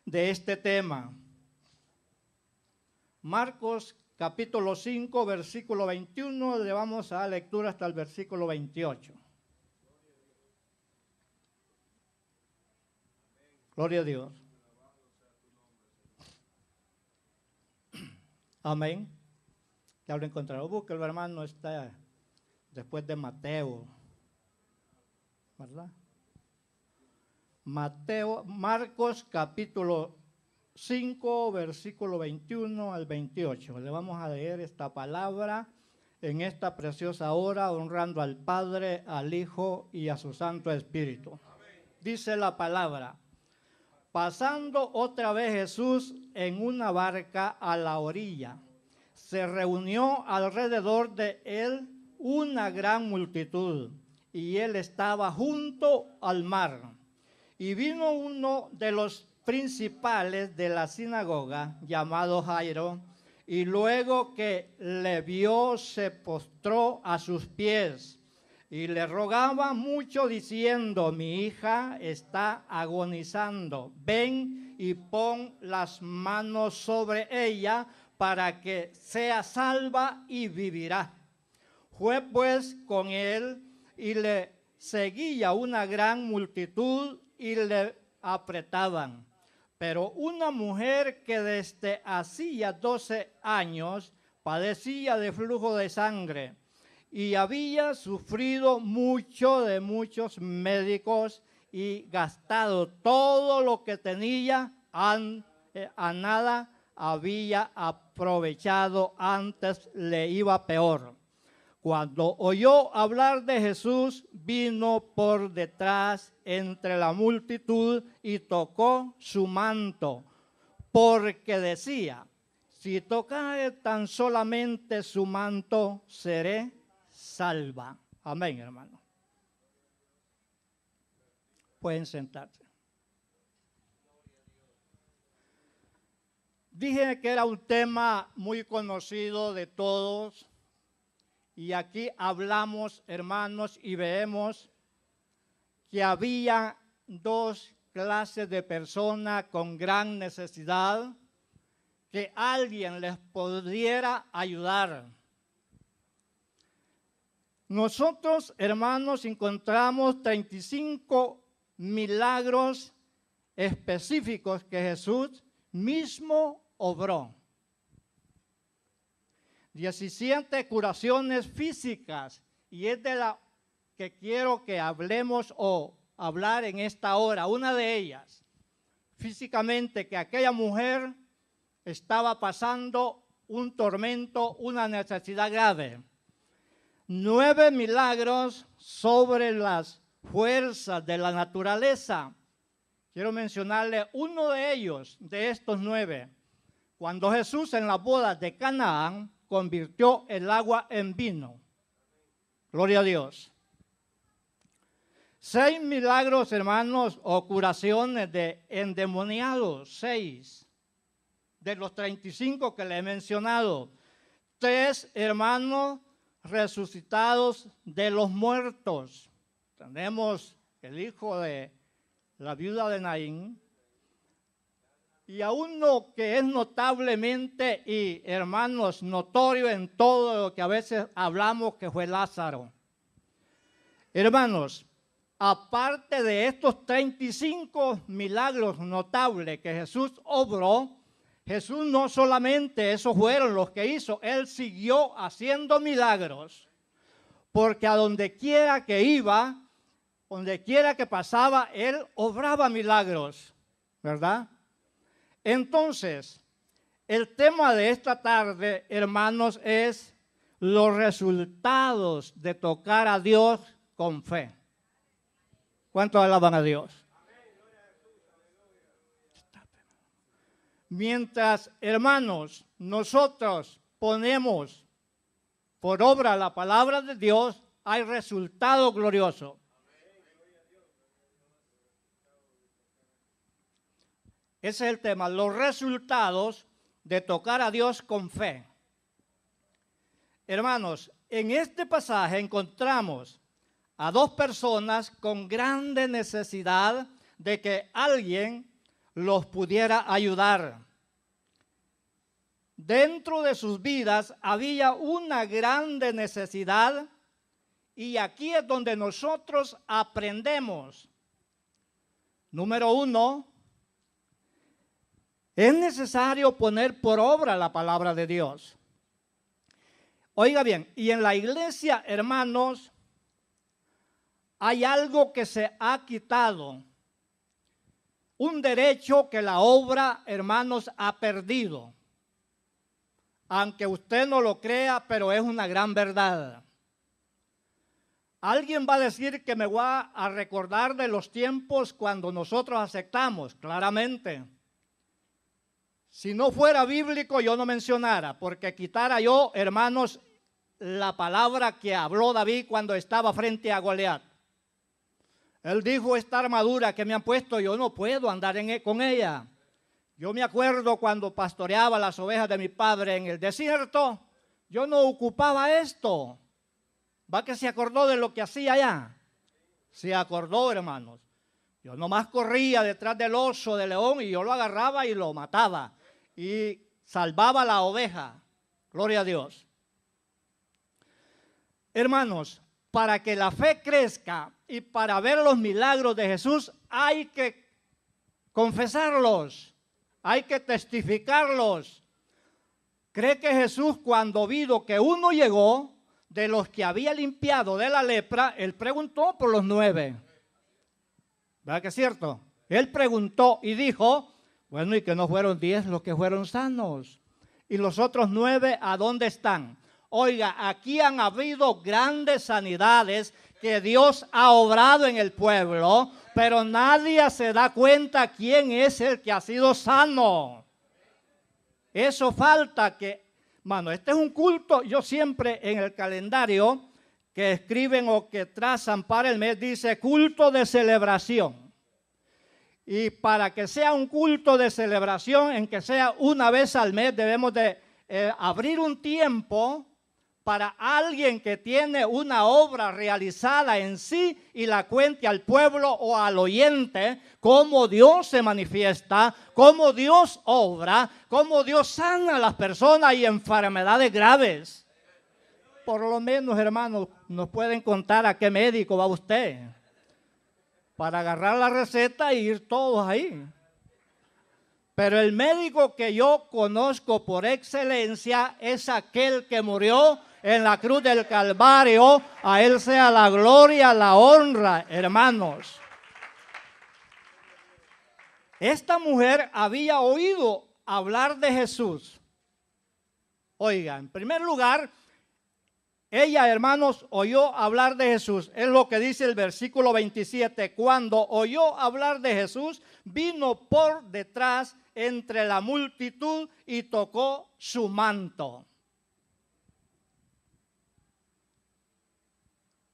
De este tema. Marcos capítulo 5, versículo 21, le vamos a dar lectura hasta el versículo 28. Gloria a Dios. Amén. Ya lo encontraron. Busque el hermano, está después de Mateo, ¿verdad? Marcos capítulo 5, versículo 21 al 28. Le vamos a leer esta palabra en esta preciosa hora, honrando al Padre, al Hijo y a su Santo Espíritu. Dice la palabra: pasando otra vez Jesús en una barca a la orilla, se reunió alrededor de él una gran multitud, y él estaba junto al mar. Y vino uno de los principales de la sinagoga, llamado Jairo, y luego que le vio, se postró a sus pies y le rogaba mucho, diciendo: mi hija está agonizando, ven y pon las manos sobre ella para que sea salva y vivirá. Fue pues con él y le seguía una gran multitud y le apretaban. Pero una mujer que desde hacía 12 años padecía de flujo de sangre y había sufrido mucho de muchos médicos y gastado todo lo que tenía, a nada había aprovechado, antes le iba peor. Cuando oyó hablar de Jesús, vino por detrás entre la multitud y tocó su manto, porque decía: si tocare tan solamente su manto, seré salva. Amén, hermano. Pueden sentarse. Dije que era un tema muy conocido de todos. Y aquí hablamos, hermanos, y vemos que había dos clases de personas con gran necesidad, que alguien les pudiera ayudar. Nosotros, hermanos, encontramos 35 milagros específicos que Jesús mismo obró. 17 curaciones físicas, y es de la que quiero que hablemos o hablar en esta hora. Una de ellas, físicamente, que aquella mujer estaba pasando un tormento, una necesidad grave. 9 milagros sobre las fuerzas de la naturaleza. Quiero mencionarle uno de ellos, de estos 9. Cuando Jesús en las bodas de Canaán convirtió el agua en vino. Gloria a Dios. 6 milagros, hermanos, o curaciones de endemoniados. 6 de los 35 que le he mencionado. 3, hermanos, resucitados de los muertos. Tenemos el hijo de la viuda de Naín. Y a uno que es notablemente y, hermanos, notorio en todo lo que a veces hablamos, que fue Lázaro. Hermanos, aparte de estos 35 milagros notables que Jesús obró, Jesús no solamente esos fueron los que hizo, Él siguió haciendo milagros. Porque a donde quiera que iba, donde quiera que pasaba, Él obraba milagros, ¿verdad? Entonces, el tema de esta tarde, hermanos, es los resultados de tocar a Dios con fe. ¿Cuántos alaban a Dios? Mientras, hermanos, nosotros ponemos por obra la palabra de Dios, hay resultado glorioso. Ese es el tema, los resultados de tocar a Dios con fe. Hermanos, en este pasaje encontramos a dos personas con grande necesidad de que alguien los pudiera ayudar. Dentro de sus vidas había una grande necesidad, y aquí es donde nosotros aprendemos. Número 1, es necesario poner por obra la palabra de Dios. Oiga bien, y en la iglesia, hermanos, hay algo que se ha quitado. Un derecho que la obra, hermanos, ha perdido. Aunque usted no lo crea, pero es una gran verdad. Alguien va a decir que me va a recordar de los tiempos cuando nosotros aceptamos, claramente. Si no fuera bíblico, yo no mencionara, porque quitara yo, hermanos, la palabra que habló David cuando estaba frente a Goliat. Él dijo, esta armadura que me han puesto, yo no puedo andar con ella. Yo me acuerdo cuando pastoreaba las ovejas de mi padre en el desierto, yo no ocupaba esto. ¿Va que se acordó de lo que hacía allá? Se acordó, hermanos. Yo nomás corría detrás del oso, del león, y yo lo agarraba y lo mataba. Y salvaba la oveja. Gloria a Dios. Hermanos, para que la fe crezca y para ver los milagros de Jesús, hay que confesarlos, hay que testificarlos. ¿Cree que Jesús, cuando vio que uno llegó de los que había limpiado de la lepra, él preguntó por los 9? ¿Verdad que es cierto? Él preguntó y dijo, bueno, ¿y que no fueron 10 los que fueron sanos? ¿Y los otros 9 a dónde están? Oiga, aquí han habido grandes sanidades que Dios ha obrado en el pueblo, pero nadie se da cuenta quién es el que ha sido sano. Eso falta que, mano, este es un culto. Yo siempre en el calendario que escriben o que trazan para el mes dice culto de celebración. Y para que sea un culto de celebración, en que sea una vez al mes, debemos de abrir un tiempo para alguien que tiene una obra realizada en sí y la cuente al pueblo o al oyente, cómo Dios se manifiesta, cómo Dios obra, cómo Dios sana a las personas y enfermedades graves. Por lo menos, hermanos, nos pueden contar a qué médico va usted para agarrar la receta e ir todos ahí. Pero el médico que yo conozco por excelencia es aquel que murió en la cruz del Calvario. A Él sea la gloria, la honra, hermanos. Esta mujer había oído hablar de Jesús. Oiga, en primer lugar, ella, hermanos, oyó hablar de Jesús. Es lo que dice el versículo 27. Cuando oyó hablar de Jesús, vino por detrás entre la multitud y tocó su manto.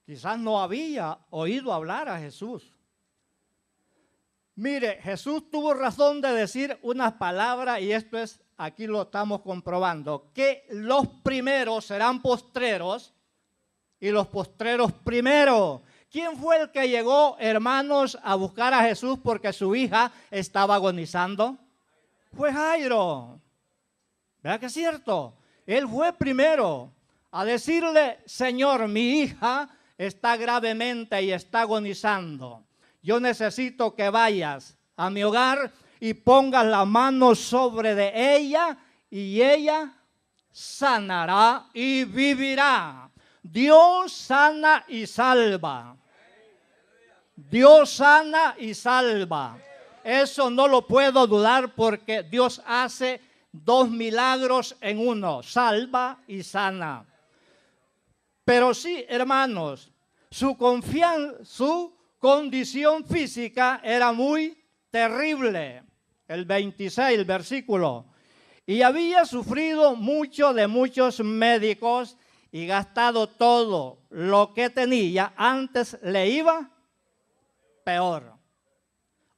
Quizás no había oído hablar a Jesús. Mire, Jesús tuvo razón de decir unas palabras, y esto es, aquí lo estamos comprobando, que los primeros serán postreros y los postreros primeros. ¿Quién fue el que llegó, hermanos, a buscar a Jesús porque su hija estaba agonizando? Fue Jairo. ¿Verdad que es cierto? Él fue primero a decirle, Señor, mi hija está gravemente y está agonizando. Yo necesito que vayas a mi hogar y pongas la mano sobre de ella y ella sanará y vivirá. Dios sana y salva. Dios sana y salva. Eso no lo puedo dudar porque Dios hace 2 milagros en uno, salva y sana. Pero sí, hermanos, su condición física era muy terrible. El 26, el versículo. Y había sufrido mucho de muchos médicos y gastado todo lo que tenía. Antes le iba peor.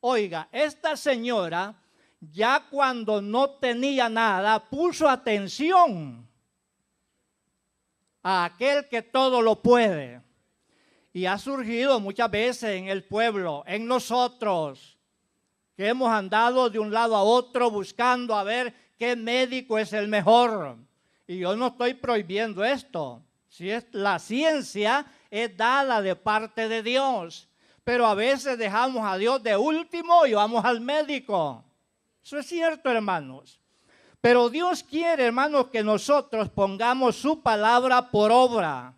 Oiga, esta señora ya cuando no tenía nada puso atención a aquel que todo lo puede. Y ha surgido muchas veces en el pueblo, en nosotros, que hemos andado de un lado a otro buscando a ver qué médico es el mejor. Y yo no estoy prohibiendo esto. Si es la ciencia es dada de parte de Dios, pero a veces dejamos a Dios de último y vamos al médico. Eso es cierto, hermanos. Pero Dios quiere, hermanos, que nosotros pongamos su palabra por obra.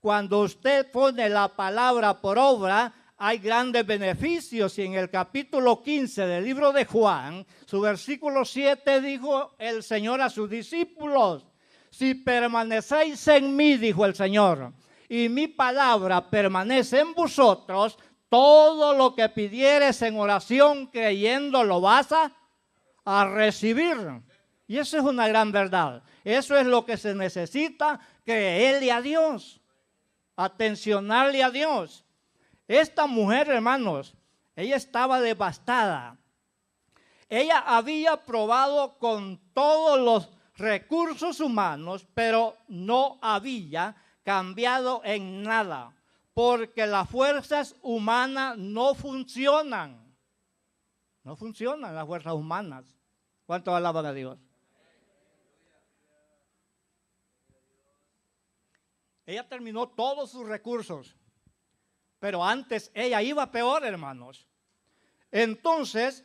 Cuando usted pone la palabra por obra, hay grandes beneficios. Y en el capítulo 15 del libro de Juan, su versículo 7, dijo el Señor a sus discípulos: si permanecéis en mí, dijo el Señor, y mi palabra permanece en vosotros, todo lo que pidieres en oración creyendo lo vas a recibir. Y eso es una gran verdad. Eso es lo que se necesita, creerle a Dios, atencionarle a Dios. Esta mujer, hermanos, ella estaba devastada. Ella había probado con todos los recursos humanos, pero no había cambiado en nada, porque las fuerzas humanas no funcionan. No funcionan las fuerzas humanas. ¿Cuánto alaban a Dios? Ella terminó todos sus recursos, pero antes ella iba peor, hermanos. Entonces,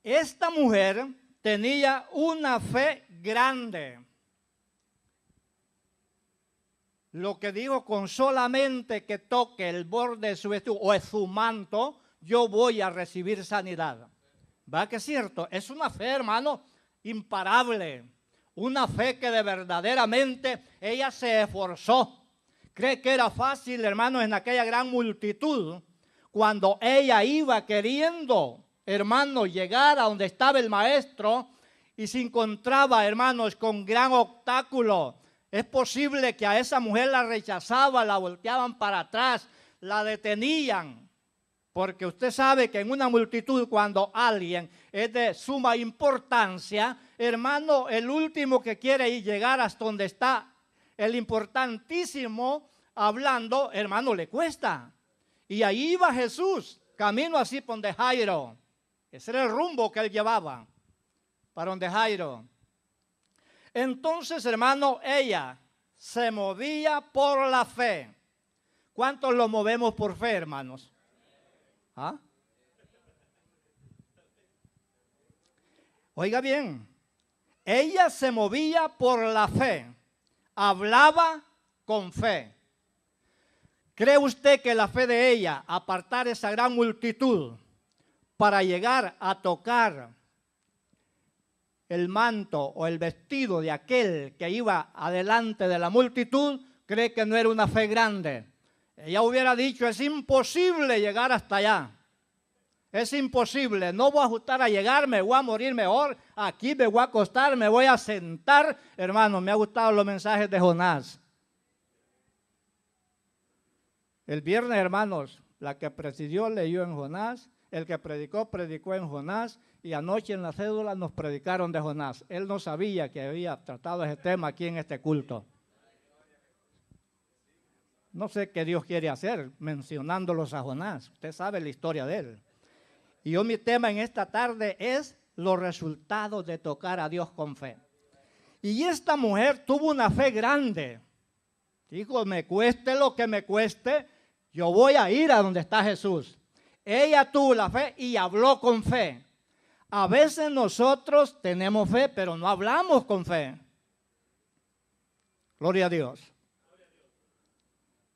esta mujer tenía una fe grande. Lo que dijo: con solamente que toque el borde de su vestido o de su manto, yo voy a recibir sanidad. ¿Va que es cierto? Es una fe, hermano, imparable. Una fe que de verdaderamente ella se esforzó. Cree que era fácil, hermanos, en aquella gran multitud, cuando ella iba queriendo, hermanos, llegar a donde estaba el maestro y se encontraba, hermanos, con gran obstáculo. Es posible que a esa mujer la rechazaban, la volteaban para atrás, la detenían. Porque usted sabe que en una multitud, cuando alguien es de suma importancia, hermano, el último que quiere ir llegar hasta donde está el importantísimo hablando, hermano, le cuesta. Y ahí iba Jesús, camino así por donde Jairo. Ese era el rumbo que él llevaba, para donde Jairo. Entonces, hermano, ella se movía por la fe. ¿Cuántos lo movemos por fe, hermanos? ¿Ah? Oiga bien, ella se movía por la fe, hablaba con fe. ¿Cree usted que la fe de ella, apartar esa gran multitud para llegar a tocar el manto o el vestido de aquel que iba adelante de la multitud, cree que no era una fe grande? Ella hubiera dicho: es imposible llegar hasta allá. Es imposible, no voy a ajustar a llegar, me voy a morir mejor, aquí me voy a acostar, me voy a sentar. Hermano, me han gustado los mensajes de Jonás. El viernes, hermanos, la que presidió leyó en Jonás, el que predicó en Jonás, y anoche en la cédula nos predicaron de Jonás. Él no sabía que había tratado ese tema aquí en este culto. No sé qué Dios quiere hacer mencionándolos a Jonás. Usted sabe la historia de él. Y yo, mi tema en esta tarde es los resultados de tocar a Dios con fe. Y esta mujer tuvo una fe grande. Dijo: me cueste lo que me cueste, yo voy a ir a donde está Jesús. Ella tuvo la fe y habló con fe. A veces nosotros tenemos fe, pero no hablamos con fe. Gloria a Dios.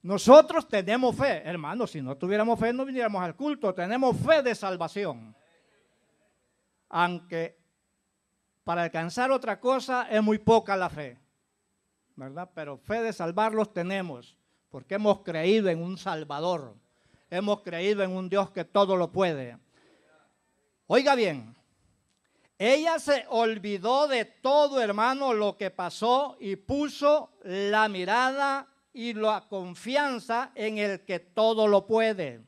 Nosotros tenemos fe, hermanos. Si no tuviéramos fe, no viniéramos al culto. Tenemos fe de salvación. Aunque para alcanzar otra cosa es muy poca la fe, ¿verdad? Pero fe de salvarlos tenemos, porque hemos creído en un Salvador. Hemos creído en un Dios que todo lo puede. Oiga bien, ella se olvidó de todo, hermano, lo que pasó y puso la mirada y la confianza en el que todo lo puede.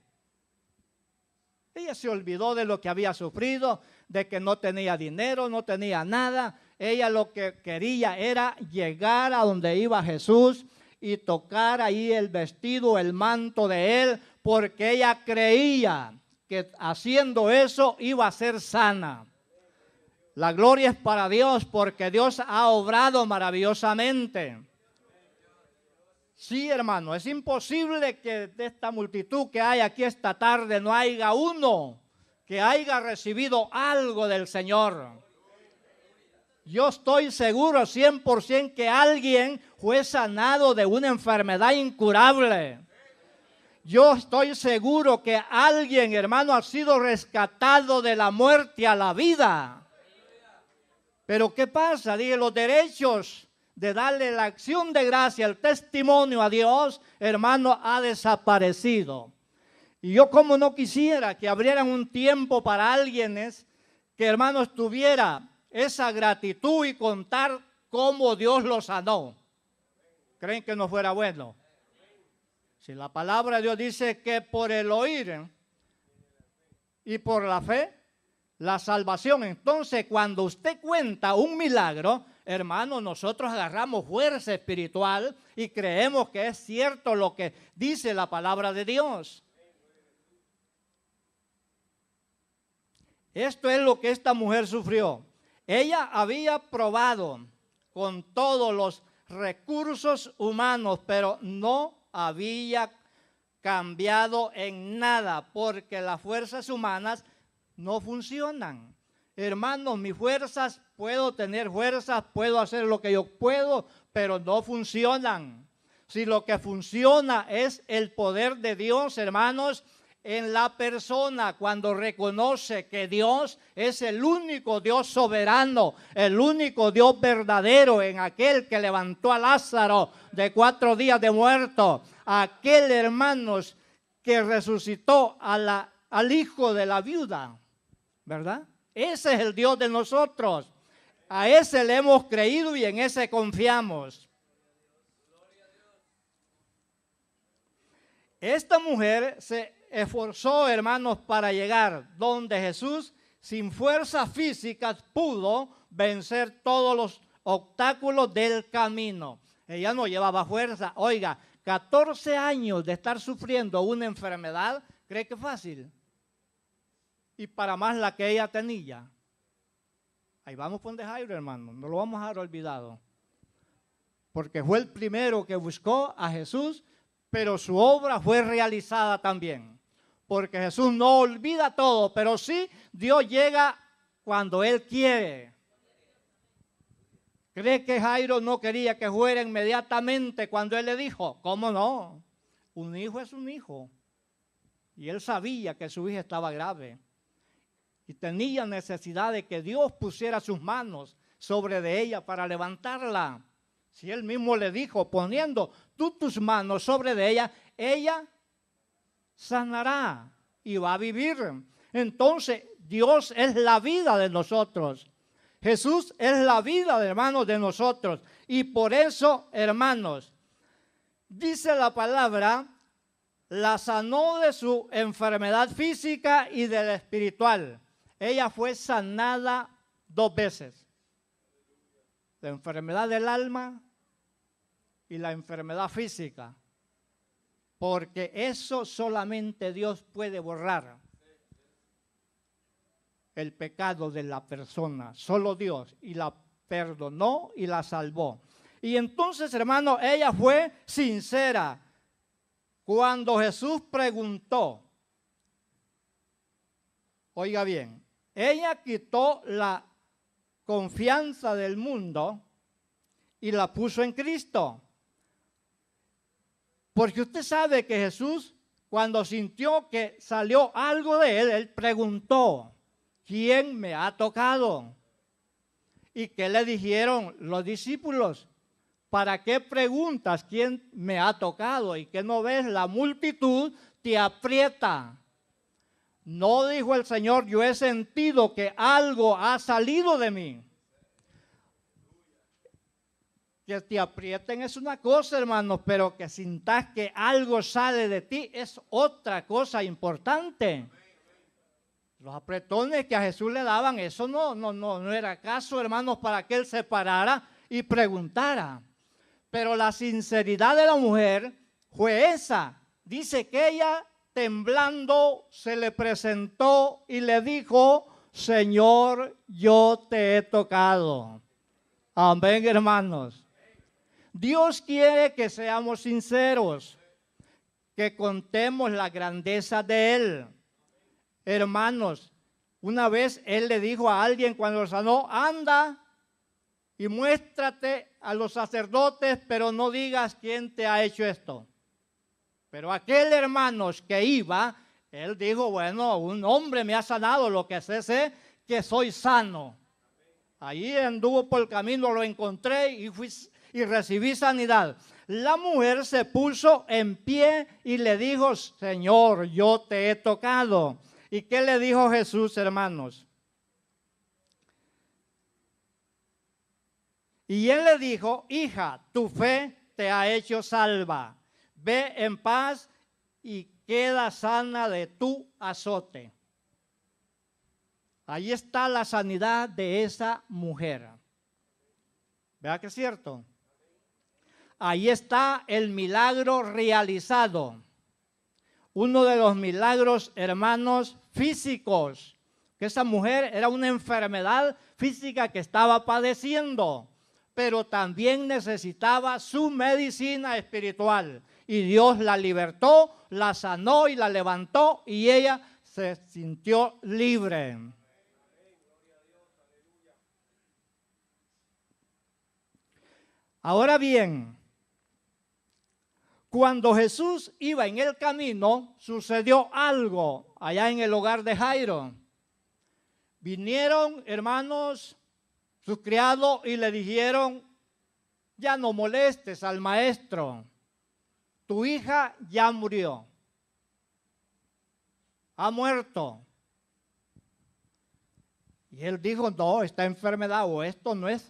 Ella se olvidó de lo que había sufrido, de que no tenía dinero, no tenía nada. Ella lo que quería era llegar a donde iba Jesús y tocar ahí el vestido, el manto de él, porque ella creía que haciendo eso iba a ser sana. La gloria es para Dios porque Dios ha obrado maravillosamente. Sí, hermano, es imposible que de esta multitud que hay aquí esta tarde no haya uno que haya recibido algo del Señor. Yo estoy seguro 100% que alguien fue sanado de una enfermedad incurable. Yo estoy seguro que alguien, hermano, ha sido rescatado de la muerte a la vida. Pero ¿qué pasa? Dije, los derechos de darle la acción de gracia, el testimonio a Dios, hermano, ha desaparecido. Y yo como no quisiera que abrieran un tiempo para alguien que, hermano, tuviera esa gratitud y contar cómo Dios lo sanó. ¿Creen que no fuera bueno? Si la palabra de Dios dice que por el oír y por la fe, la salvación. Entonces, cuando usted cuenta un milagro, hermano, nosotros agarramos fuerza espiritual y creemos que es cierto lo que dice la palabra de Dios. Esto es lo que esta mujer sufrió. Ella había probado con todos los recursos humanos, pero no había cambiado en nada, porque las fuerzas humanas no funcionan. Hermanos, mis fuerzas, puedo tener fuerzas, puedo hacer lo que yo puedo, pero no funcionan. Si lo que funciona es el poder de Dios, hermanos, en la persona, cuando reconoce que Dios es el único Dios soberano, el único Dios verdadero, en aquel que levantó a Lázaro de 4 días de muerto, aquel, hermanos, que resucitó al hijo de la viuda, ¿verdad? Ese es el Dios de nosotros. A ese le hemos creído y en ese confiamos. Esta mujer se esforzó, hermanos, para llegar donde Jesús, sin fuerzas físicas, pudo vencer todos los obstáculos del camino. Ella no llevaba fuerza. Oiga, 14 años de estar sufriendo una enfermedad, ¿cree que es fácil? Y para más la que ella tenía. Ahí vamos con de Jairo, hermano, no lo vamos a dejar olvidado. Porque fue el primero que buscó a Jesús, pero su obra fue realizada también. Porque Jesús no olvida todo, pero sí Dios llega cuando Él quiere. ¿Cree que Jairo no quería que fuera inmediatamente cuando Él le dijo? ¿Cómo no? Un hijo es un hijo. Y Él sabía que su hija estaba grave. Y tenía necesidad de que Dios pusiera sus manos sobre de ella para levantarla. Si Él mismo le dijo, poniendo tú tus manos sobre de ella, ella sanará y va a vivir. Entonces, Dios es la vida de nosotros. Jesús es la vida, hermanos, de nosotros. Y por eso, hermanos, dice la palabra, la sanó de su enfermedad física y de la espiritual. Ella fue sanada 2 veces. La enfermedad del alma y la enfermedad física. Porque eso solamente Dios puede borrar. El pecado de la persona, solo Dios, y la perdonó y la salvó. Y entonces, hermano, ella fue sincera. Cuando Jesús preguntó, oiga bien, ella quitó la confianza del mundo y la puso en Cristo. Porque usted sabe que Jesús, cuando sintió que salió algo de él, él preguntó, ¿quién me ha tocado? ¿Y qué le dijeron los discípulos? ¿Para qué preguntas quién me ha tocado? ¿Y que no ves? La multitud te aprieta. No dijo el Señor, yo he sentido que algo ha salido de mí. Que te aprieten es una cosa, hermanos, pero que sintas que algo sale de ti es otra cosa importante. Los apretones que a Jesús le daban, eso no era caso, hermanos, para que él se parara y preguntara. Pero la sinceridad de la mujer fue esa. Dice que ella temblando, se le presentó y le dijo: Señor, yo te he tocado. Amén, hermanos. Dios quiere que seamos sinceros, que contemos la grandeza de Él. Hermanos, una vez Él le dijo a alguien cuando lo sanó: anda y muéstrate a los sacerdotes, pero no digas quién te ha hecho esto. Pero aquel, hermanos, que iba, él dijo: bueno, un hombre me ha sanado, lo que sé que soy sano. Allí anduvo por el camino, lo encontré y fui y recibí sanidad. La mujer se puso en pie y le dijo: Señor, yo te he tocado. ¿Y qué le dijo Jesús, hermanos? Y él le dijo: hija, tu fe te ha hecho salva. Ve en paz y queda sana de tu azote. Ahí está la sanidad de esa mujer. ¿Verdad que es cierto? Ahí está el milagro realizado. Uno de los milagros, hermanos, físicos. Que esa mujer era una enfermedad física que estaba padeciendo, pero también necesitaba su medicina espiritual. Y Dios la libertó, la sanó y la levantó, y ella se sintió libre. Ahora bien, cuando Jesús iba en el camino, sucedió algo allá en el hogar de Jairo. Vinieron, hermanos, sus criados y le dijeron: ya no molestes al maestro, tu hija ya murió, ha muerto. Y él dijo: no, esta enfermedad o esto no es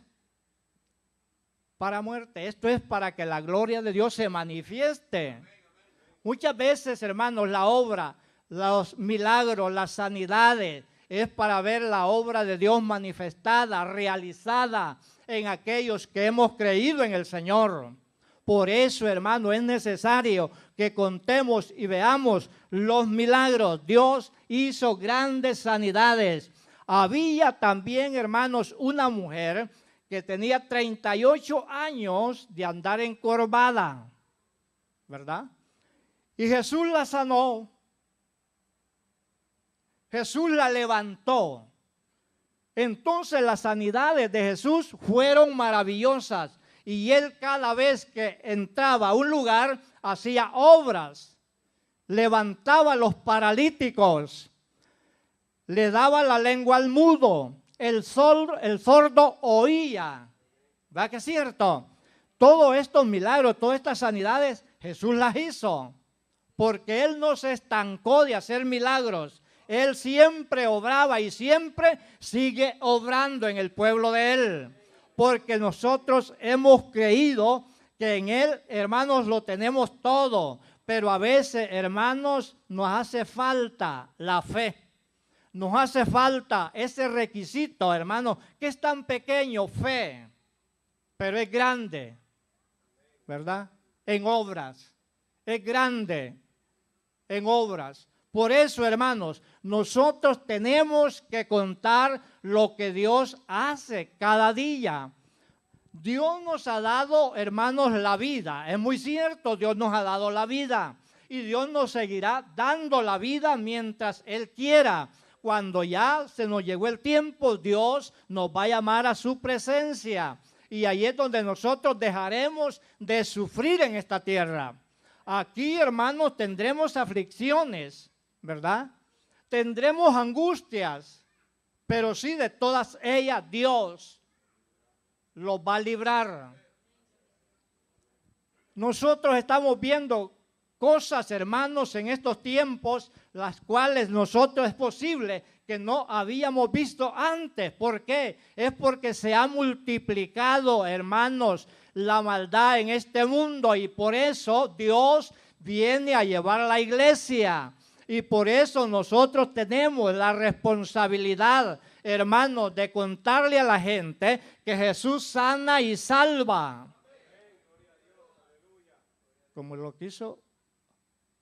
para muerte, esto es para que la gloria de Dios se manifieste. Muchas veces, hermanos, la obra, los milagros, las sanidades, es para ver la obra de Dios manifestada, realizada en aquellos que hemos creído en el Señor. Por eso, hermano, es necesario que contemos y veamos los milagros. Dios hizo grandes sanidades. Había también, hermanos, una mujer que tenía 38 años de andar encorvada, ¿verdad? Y Jesús la sanó. Jesús la levantó. Entonces las sanidades de Jesús fueron maravillosas. Y él, cada vez que entraba a un lugar, hacía obras. Levantaba a los paralíticos. Le daba la lengua al mudo. El sordo oía. ¿Verdad que es cierto? Todos estos milagros, todas estas sanidades, Jesús las hizo. Porque Él no se estancó de hacer milagros. Él siempre obraba y siempre sigue obrando en el pueblo de Él. Porque nosotros hemos creído que en Él, hermanos, lo tenemos todo. Pero a veces, hermanos, nos hace falta la fe. Nos hace falta ese requisito, hermano, que es tan pequeño, fe, pero es grande, ¿verdad? En obras, es grande en obras. Por eso, hermanos, nosotros tenemos que contar lo que Dios hace cada día. Dios nos ha dado, hermanos, la vida. Es muy cierto, Dios nos ha dado la vida. Y Dios nos seguirá dando la vida mientras Él quiera. Cuando ya se nos llegó el tiempo, Dios nos va a llamar a su presencia. Y ahí es donde nosotros dejaremos de sufrir en esta tierra. Aquí, hermanos, tendremos aflicciones, ¿verdad? Tendremos angustias, pero sí, de todas ellas Dios los va a librar. Nosotros estamos viendo cosas, hermanos, en estos tiempos, las cuales nosotros es posible que no habíamos visto antes. ¿Por qué? Es porque se ha multiplicado, hermanos, la maldad en este mundo, y por eso Dios viene a llevar a la iglesia. Y por eso nosotros tenemos la responsabilidad, hermanos, de contarle a la gente que Jesús sana y salva. Como lo quiso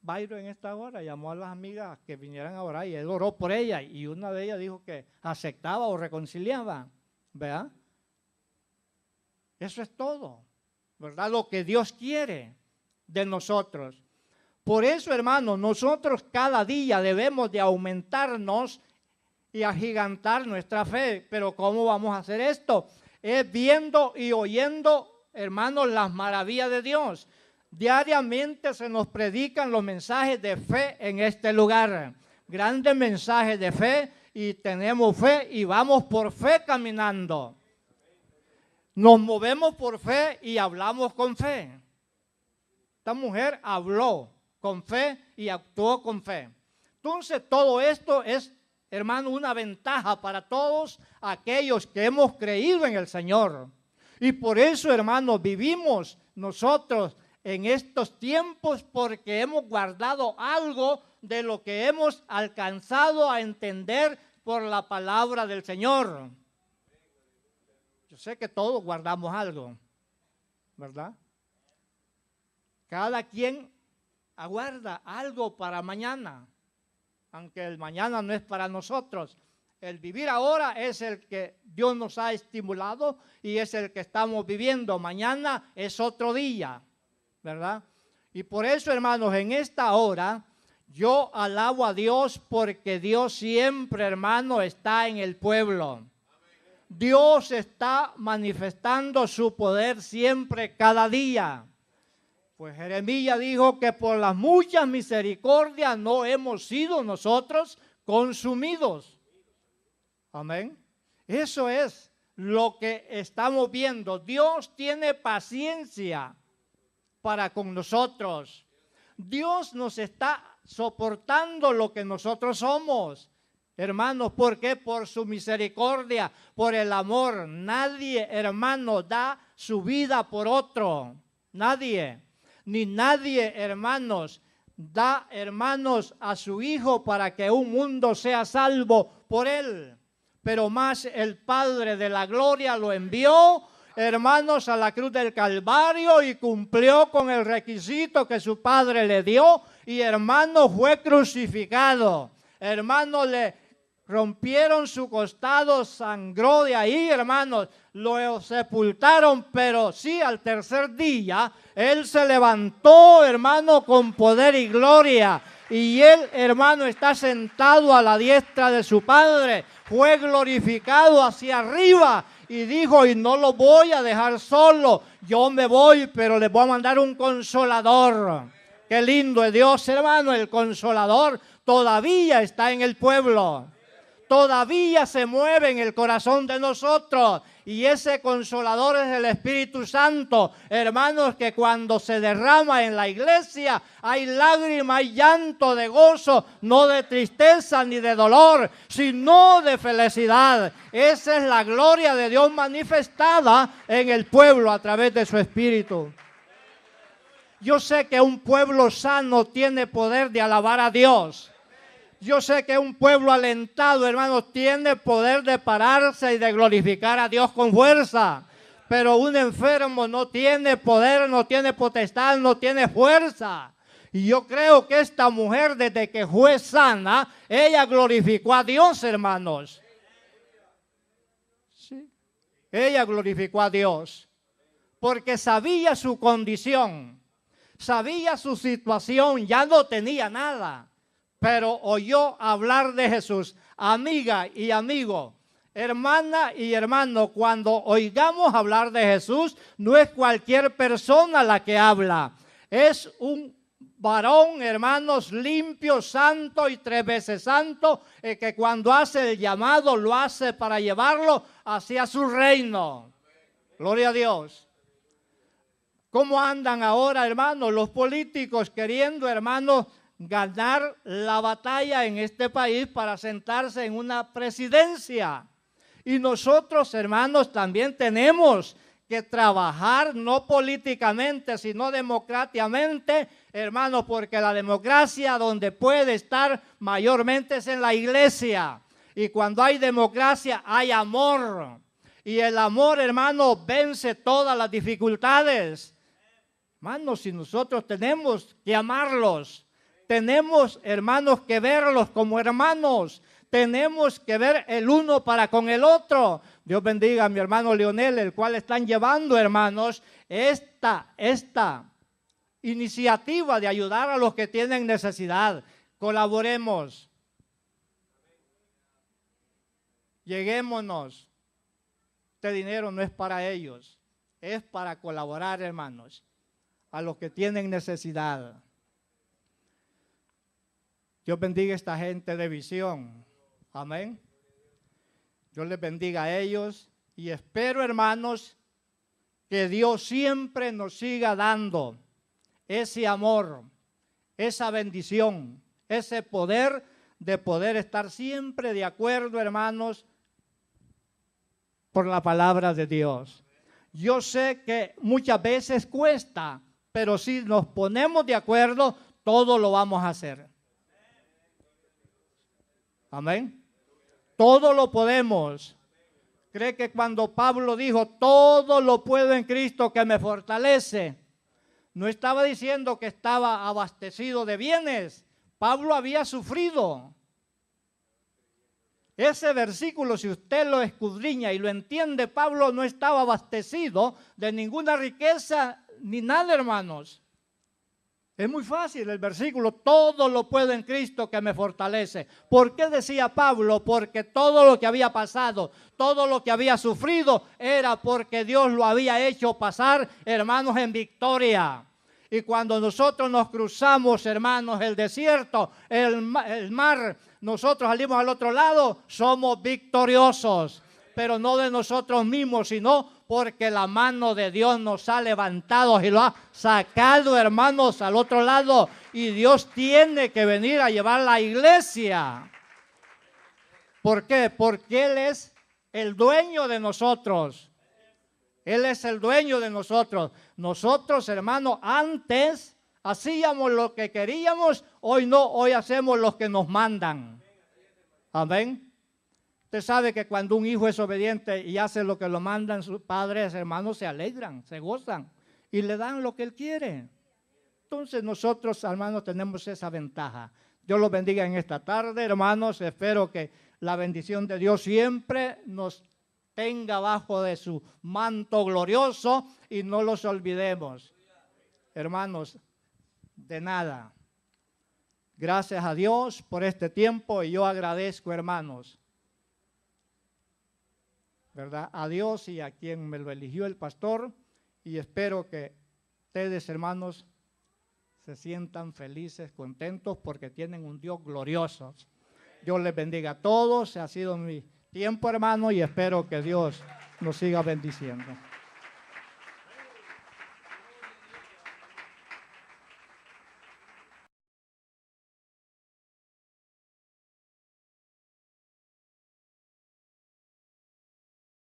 Byron en esta hora llamó a las amigas que vinieran a orar y él oró por ella y una de ellas dijo que aceptaba o reconciliaba, ¿verdad? Eso es todo, ¿verdad? Lo que Dios quiere de nosotros. Por eso, hermanos, nosotros cada día debemos de aumentarnos y agigantar nuestra fe. Pero ¿cómo vamos a hacer esto? Es viendo y oyendo, hermanos, las maravillas de Dios. Diariamente se nos predican los mensajes de fe en este lugar. Grandes mensajes de fe y tenemos fe y vamos por fe caminando. Nos movemos por fe y hablamos con fe. Esta mujer habló con fe y actuó con fe. Entonces todo esto es, hermano, una ventaja para todos aquellos que hemos creído en el Señor. Y por eso, hermanos, vivimos nosotros en estos tiempos porque hemos guardado algo de lo que hemos alcanzado a entender por la palabra del Señor. Yo sé que todos guardamos algo, ¿verdad? Cada quien aguarda algo para mañana, aunque el mañana no es para nosotros. El vivir ahora es el que Dios nos ha estimulado y es el que estamos viviendo. Mañana es otro día, ¿verdad? Y por eso, hermanos, en esta hora yo alabo a Dios porque Dios siempre, hermano, está en el pueblo. Dios está manifestando su poder siempre, cada día. Pues Jeremías dijo que por las muchas misericordias no hemos sido nosotros consumidos. Amén. Eso es lo que estamos viendo. Dios tiene paciencia para con nosotros. Dios nos está soportando lo que nosotros somos. Hermanos, ¿por qué? Por su misericordia, por el amor. Nadie, hermano, da su vida por otro. Nadie. Ni nadie, hermanos, da, hermanos, a su Hijo para que un mundo sea salvo por él. Pero más el Padre de la gloria lo envió, hermanos, a la cruz del Calvario y cumplió con el requisito que su Padre le dio y, hermano, fue crucificado. Hermano, le rompieron su costado, sangró de ahí, hermanos, lo sepultaron, pero sí al tercer día, él se levantó, hermano, con poder y gloria. Y él, hermano, está sentado a la diestra de su Padre, fue glorificado hacia arriba y dijo, y no lo voy a dejar solo, yo me voy, pero les voy a mandar un consolador. Qué lindo es Dios, hermano, el consolador todavía está en el pueblo. Todavía se mueve en el corazón de nosotros y ese consolador es el Espíritu Santo. Hermanos, que cuando se derrama en la iglesia hay lágrimas, hay llanto de gozo, no de tristeza ni de dolor, sino de felicidad. Esa es la gloria de Dios manifestada en el pueblo a través de su Espíritu. Yo sé que un pueblo sano tiene poder de alabar a Dios. Yo sé que un pueblo alentado, hermanos, tiene poder de pararse y de glorificar a Dios con fuerza. Pero un enfermo no tiene poder, no tiene potestad, no tiene fuerza. Y yo creo que esta mujer, desde que fue sana, ella glorificó a Dios, hermanos. Sí. Ella glorificó a Dios. Porque sabía su condición, sabía su situación, ya no tenía nada. Pero oyó hablar de Jesús. Amiga y amigo, hermana y hermano, cuando oigamos hablar de Jesús, no es cualquier persona la que habla. Es un varón, hermanos, limpio, santo y 3 veces santo, que cuando hace el llamado, lo hace para llevarlo hacia su reino. Gloria a Dios. ¿Cómo andan ahora, hermanos, los políticos queriendo, hermanos, ganar la batalla en este país para sentarse en una presidencia? Y nosotros, hermanos, también tenemos que trabajar no políticamente, sino democráticamente, hermanos, porque la democracia donde puede estar mayormente es en la iglesia. Y cuando hay democracia hay amor. Y el amor, hermanos, vence todas las dificultades. Hermanos, si nosotros tenemos que amarlos, tenemos, hermanos, que verlos como hermanos. Tenemos que ver el uno para con el otro. Dios bendiga a mi hermano Leonel, el cual están llevando, hermanos, esta iniciativa de ayudar a los que tienen necesidad. Colaboremos. Lleguémonos. Este dinero no es para ellos, es para colaborar, hermanos, a los que tienen necesidad. Dios bendiga a esta gente de visión. Amén. Dios les bendiga a ellos y espero, hermanos, que Dios siempre nos siga dando ese amor, esa bendición, ese poder de poder estar siempre de acuerdo, hermanos, por la palabra de Dios. Yo sé que muchas veces cuesta, pero si nos ponemos de acuerdo, todo lo vamos a hacer. Amén. Todo lo podemos. Cree que cuando Pablo dijo, todo lo puedo en Cristo que me fortalece, no estaba diciendo que estaba abastecido de bienes. Pablo había sufrido. Ese versículo, si usted lo escudriña y lo entiende, Pablo no estaba abastecido de ninguna riqueza ni nada, hermanos. Es muy fácil el versículo, todo lo puedo en Cristo que me fortalece. ¿Por qué decía Pablo? Porque todo lo que había pasado, todo lo que había sufrido, era porque Dios lo había hecho pasar, hermanos, en victoria. Y cuando nosotros nos cruzamos, hermanos, el desierto, el mar, nosotros salimos al otro lado, somos victoriosos. Pero no de nosotros mismos, sino porque la mano de Dios nos ha levantado y lo ha sacado, hermanos, al otro lado. Y Dios tiene que venir a llevar la iglesia. ¿Por qué? Porque Él es el dueño de nosotros. Él es el dueño de nosotros. Nosotros, hermanos, antes hacíamos lo que queríamos, hoy no, hoy hacemos lo que nos mandan. Amén. Usted sabe que cuando un hijo es obediente y hace lo que lo mandan sus padres, hermanos, se alegran, se gozan y le dan lo que él quiere. Entonces nosotros, hermanos, tenemos esa ventaja. Dios los bendiga en esta tarde, hermanos. Espero que la bendición de Dios siempre nos tenga bajo de su manto glorioso y no los olvidemos. Hermanos, de nada. Gracias a Dios por este tiempo y yo agradezco, hermanos, ¿verdad? A Dios y a quien me lo eligió el pastor, y espero que ustedes, hermanos, se sientan felices, contentos, porque tienen un Dios glorioso. Dios les bendiga a todos. Ha sido mi tiempo, hermano, y espero que Dios nos siga bendiciendo.